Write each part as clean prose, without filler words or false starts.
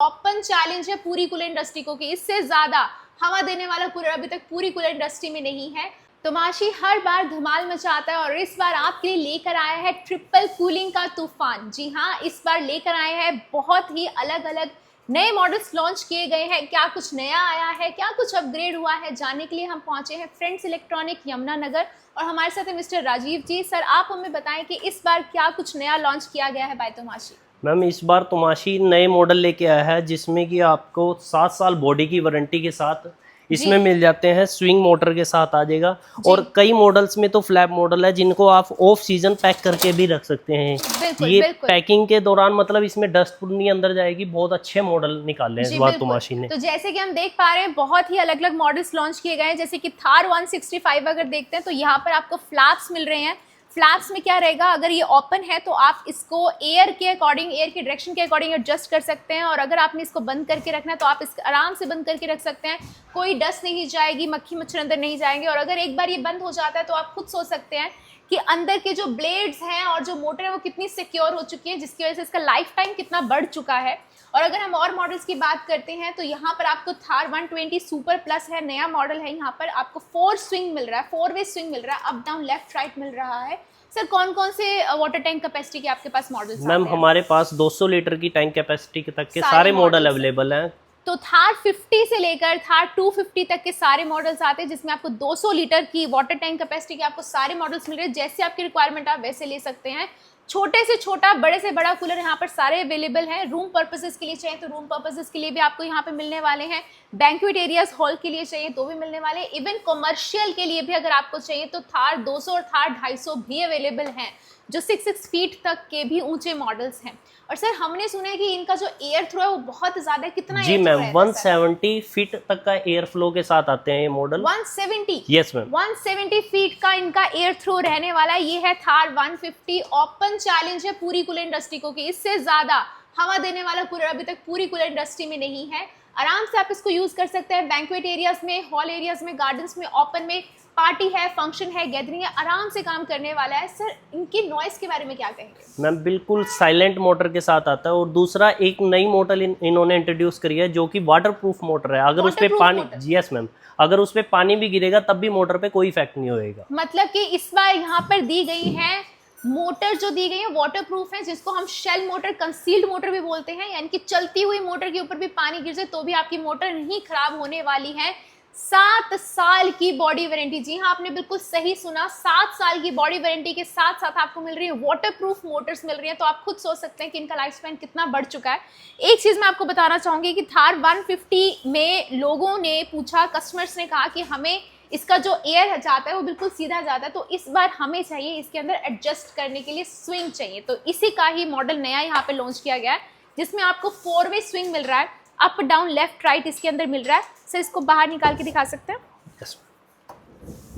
Open challenge है पूरी cooler industry को कि इससे ज्यादा हवा देने वाला कूलर अभी तक पूरी कूलर इंडस्ट्री में नहीं है। तमाशी हर बार धमाल मचाता है और इस बार आपके लिए लेकर आया है ट्रिपल कूलिंग का तूफान। जी हाँ, इस बार लेकर आए हैं बहुत ही अलग अलग नए मॉडल्स लॉन्च किए गए हैं। क्या कुछ नया आया है, क्या कुछ अपग्रेड हुआ है, जानने के लिए हम पहुंचे हैं फ्रेंड्स इलेक्ट्रॉनिक यमुनानगर और हमारे साथ है मिस्टर राजीव जी। सर, आप हमें बताएं कि इस बार क्या कुछ नया लॉन्च किया गया है बाय तमाशी। मैम, इस बार तमाशी नए मॉडल लेके आया है जिसमें कि आपको 7 साल बॉडी की वारंटी के साथ इसमें मिल जाते हैं। स्विंग मोटर के साथ आ जाएगा और कई मॉडल्स में तो फ्लैप मॉडल है जिनको आप ऑफ सीजन पैक करके भी रख सकते हैं। ये बिल्कुल। पैकिंग के दौरान मतलब इसमें डस्ट नहीं अंदर जाएगी। बहुत अच्छे मॉडल निकाले हैं इस बार तमाशी ने। तो जैसे कि हम देख पा रहे हैं बहुत ही अलग अलग मॉडल्स लॉन्च किए गए हैं। जैसे कि थार 165 अगर देखते हैं तो यहाँ पर आपको फ्लैप्स मिल रहे हैं। फ्लैप्स में क्या रहेगा, अगर ये ओपन है तो आप इसको एयर के अकॉर्डिंग, एयर की डायरेक्शन के अकॉर्डिंग एडजस्ट कर सकते हैं और अगर आपने इसको बंद करके रखना है तो आप इसको आराम से बंद करके रख सकते हैं। कोई डस्ट नहीं जाएगी, मक्खी मच्छर अंदर नहीं जाएंगे। और अगर एक बार ये बंद हो जाता है तो आप खुद सोच सकते हैं कि अंदर के जो ब्लेड्स हैं और जो मोटर है वो कितनी सिक्योर हो चुकी है, जिसकी वजह से इसका लाइफ टाइम कितना बढ़ चुका है। और अगर हम और मॉडल्स की बात करते हैं तो यहाँ पर आपको थार 120 सुपर प्लस है, नया मॉडल है। यहाँ पर आपको 4 स्विंग मिल रहा है, 4 वे स्विंग मिल रहा है, अप डाउन लेफ्ट राइट मिल रहा है। सर, कौन कौन से वाटर टैंक कैपेसिटी के आपके पास मॉडल्स हैं? मैम, हमारे पास 200 लीटर की टैंक कैपेसिटी तक के सारे मॉडल अवेलेबल हैं। तो थार 50 से लेकर थार 250 तक के सारे मॉडल्स आते हैं जिसमें आपको 200 लीटर की वाटर टैंक कैपेसिटी के आपको सारे मॉडल्स मिल रहे हैं। जैसे आपकी रिक्वायरमेंट आप वैसे ले सकते हैं। छोटे से छोटा, बड़े से बड़ा कूलर यहाँ पर सारे अवेलेबल हैं। रूम पर्पसेस के लिए चाहिए तो रूम पर्पसेस के लिए भी आपको यहाँ पे मिलने वाले हैं। बैंक्वेट एरियाज हॉल के लिए चाहिए तो भी मिलने वाले हैं। इवन कमर्शियल के लिए भी अगर आपको चाहिए तो थार 200 और थार 250 भी अवेलेबल हैं, जो 6 फीट तक के भी ऊंचे मॉडल्स हैं। और सर, हमने सुना है कि इनका जो एयर थ्रो है वो बहुत ज्यादा है। कितना? जी मैम, 170 फीट तक का एयर फ्लो के साथ आते हैं ये मॉडल। 170? यस मैम, 170 फीट का इनका एयर थ्रो रहने वाला है। ये है थार 150। ओपन चैलेंज है पूरी कूलर इंडस्ट्री को कि इससे ज्यादा हवा देने वाला कूलर अभी तक पूरी कूलर इंडस्ट्री में नहीं है। आराम से आप इसको यूज कर सकते हैं बैंक्वेट एरियाज में, हॉल एरियाज में, गार्डन्स में, ओपन में। पार्टी है, फंक्शन है, गैदरिंग है, आराम से काम करने वाला है। सर, इनकी नॉइस के बारे में क्या कहेंगे? मैम, बिल्कुल साइलेंट मोटर के साथ आता है। और दूसरा एक नई मॉडल इन्होंने इंट्रोड्यूस करी है जो कि वाटर प्रूफ मोटर है। अगर उस पे पानी, यस मैम, अगर उस पे पानी भी गिरेगा तब भी मोटर पे कोई इफेक्ट नहीं होएगा। मतलब कि इस बार यहाँ पर दी गई है मोटर, जो दी गई है वाटर प्रूफ है, जिसको हम शेल मोटर, कंसील्ड मोटर भी बोलते हैं। यानी कि चलती हुई मोटर के ऊपर भी पानी गिर जाए तो भी आपकी मोटर नहीं खराब होने वाली है। 7 साल की बॉडी वारंटी। जी हाँ, आपने बिल्कुल सही सुना, 7 साल की बॉडी वारंटी के साथ साथ आपको मिल रही है वाटर प्रूफ मोटर्स मिल रही है। तो आप खुद सोच सकते हैं कि इनका लाइफ स्पैन कितना बढ़ चुका है। एक चीज मैं आपको बताना चाहूंगी कि थार 150 में लोगों ने पूछा, कस्टमर्स ने कहा कि हमें इसका जो एयर जाता है वो बिल्कुल सीधा जाता है, तो इस बार हमें चाहिए इसके अंदर एडजस्ट करने के लिए स्विंग चाहिए। तो इसी का ही मॉडल नया यहाँ पे लॉन्च किया गया है जिसमें आपको 4 वे स्विंग मिल रहा है, अप डाउन लेफ्ट राइट इसके अंदर मिल रहा है। सर, इसको बाहर निकाल के दिखा सकते हैं? yes.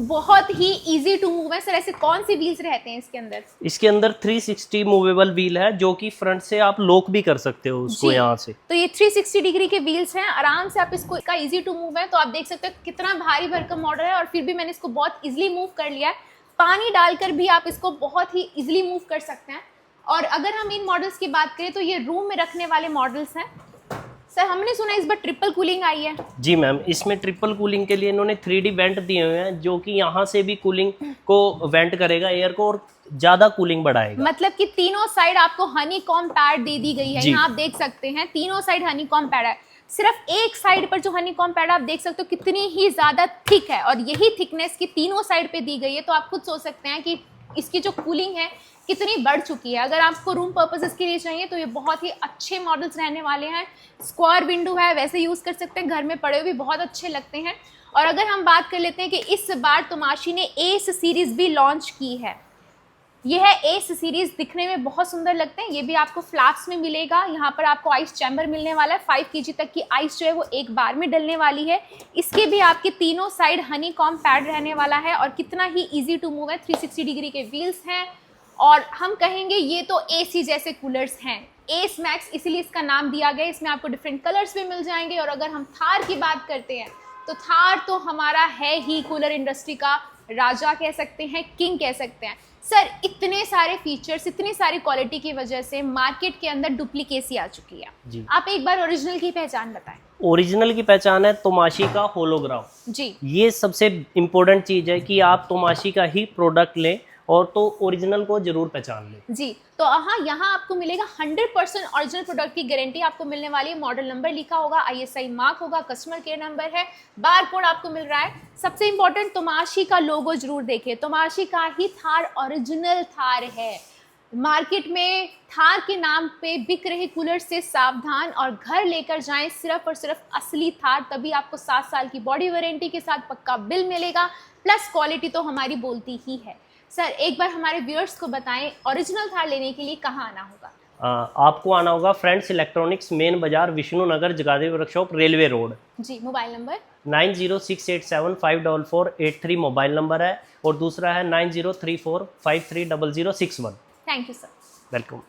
बहुत ही इजी टू मूव है। सर, ऐसे कौन सी व्हील्स रहते हैं इसके अंदर? इसके अंदर 360 मूवेबल व्हील है जो कि फ्रंट से आप लॉक भी कर सकते हो उसको यहाँ से। तो ये 360 डिग्री के व्हील्स हैं। आराम से आप इसको, इसका इजी टू मूव है। तो आप देख सकते हो कितना भारी भरकम मॉडल है और फिर भी मैंने इसको बहुत इजीली मूव कर लिया है। पानी डालकर भी आप इसको बहुत ही इजीली मूव कर सकते हैं। और अगर हम इन मॉडल्स की बात करें तो ये रूम में रखने वाले मॉडल्स हैं। सर, हमने सुना इस बार ट्रिपल कूलिंग आई है। जी मैम, इसमें ट्रिपल कूलिंग के लिए इन्होंने 3D वेंट दिए हुए हैं जो कि यहाँ से भी कूलिंग को वेंट करेगा एयर को और ज्यादा कूलिंग बढ़ाएगा। मतलब कि तीनों साइड आपको हनी कॉम पैड दे दी गई है। यहाँ आप देख सकते हैं तीनों साइड हनी कॉम पैड है। सिर्फ एक साइड पर जो हनी कॉम पैड आप देख सकते हो कितनी ही ज्यादा थिक है और यही थिकनेस की तीनों साइड पे दी गई है। तो आप खुद सोच सकते हैं कि इसकी जो कूलिंग है कितनी बढ़ चुकी है। अगर आपको रूम पर्पसेस के लिए चाहिए तो ये बहुत ही अच्छे मॉडल्स रहने वाले हैं। स्क्वायर विंडो है, वैसे यूज़ कर सकते हैं, घर में पड़े हुए भी बहुत अच्छे लगते हैं। और अगर हम बात कर लेते हैं कि इस बार तमाशी ने एस सीरीज़ भी लॉन्च की है। यह है एस सीरीज़, दिखने में बहुत सुंदर लगते हैं। ये भी आपको फ्लैप्स में मिलेगा। यहाँ पर आपको आइस चैम्बर मिलने वाला है। 5 kg तक की आइस जो है वो एक बार में डलने वाली है। इसके भी आपके तीनों साइड हनी कॉम पैड रहने वाला है और कितना ही ईजी टू मूव है। 360 डिग्री के व्हील्स हैं और हम कहेंगे ये तो एसी जैसे कूलर्स हैं। एस मैक्स इसीलिए इसका नाम दिया गया। इसमें आपको डिफरेंट कलर्स भी मिल जाएंगे। और अगर हम थार की बात करते हैं तो थार तो हमारा है ही कूलर इंडस्ट्री का राजा कह सकते हैं, किंग कह सकते हैं। सर इतने सारे फीचर्स, इतनी सारी क्वालिटी की वजह से मार्केट के अंदर डुप्लीकेसी आ चुकी है जी। आप एक बार ओरिजिनल की पहचान बताएं। ओरिजिनल की पहचान है तोमाशी का होलोग्राम जी। ये सबसे इम्पोर्टेंट चीज़ है कि आप तोमाशी का ही प्रोडक्ट लें और तो ओरिजिनल को जरूर पहचान लें। जी, तो हाँ यहाँ आपको मिलेगा 100% ओरिजिनल प्रोडक्ट की गारंटी आपको मिलने वाली है। मॉडल नंबर लिखा होगा, ISI मार्क होगा, कस्टमर केयर नंबर है, बार कोड आपको मिल रहा है। सबसे इम्पोर्टेंट तोमाशी का लोगो जरूर देखिए, तोमाशी का ही थार ओरिजिनल थार है। मार्केट में थार के नाम पे बिक रहे कूलर से सावधान और घर लेकर जाएं सिर्फ और सिर्फ असली थार, तभी आपको 7 साल की बॉडी वारंटी के साथ पक्का बिल मिलेगा, प्लस क्वालिटी तो हमारी बोलती ही है। सर एक बार हमारे व्यूअर्स को बताएं ओरिजिनल थार लेने के लिए कहाँ आना होगा। आपको आना होगा फ्रेंड्स इलेक्ट्रॉनिक्स मेन बाजार विष्णु नगर जगाधरी वर्कशॉप रेलवे रोड। जी, मोबाइल नंबर 9068754483 मोबाइल नंबर है और दूसरा है 9034530061। Thank you sir. वेलकम।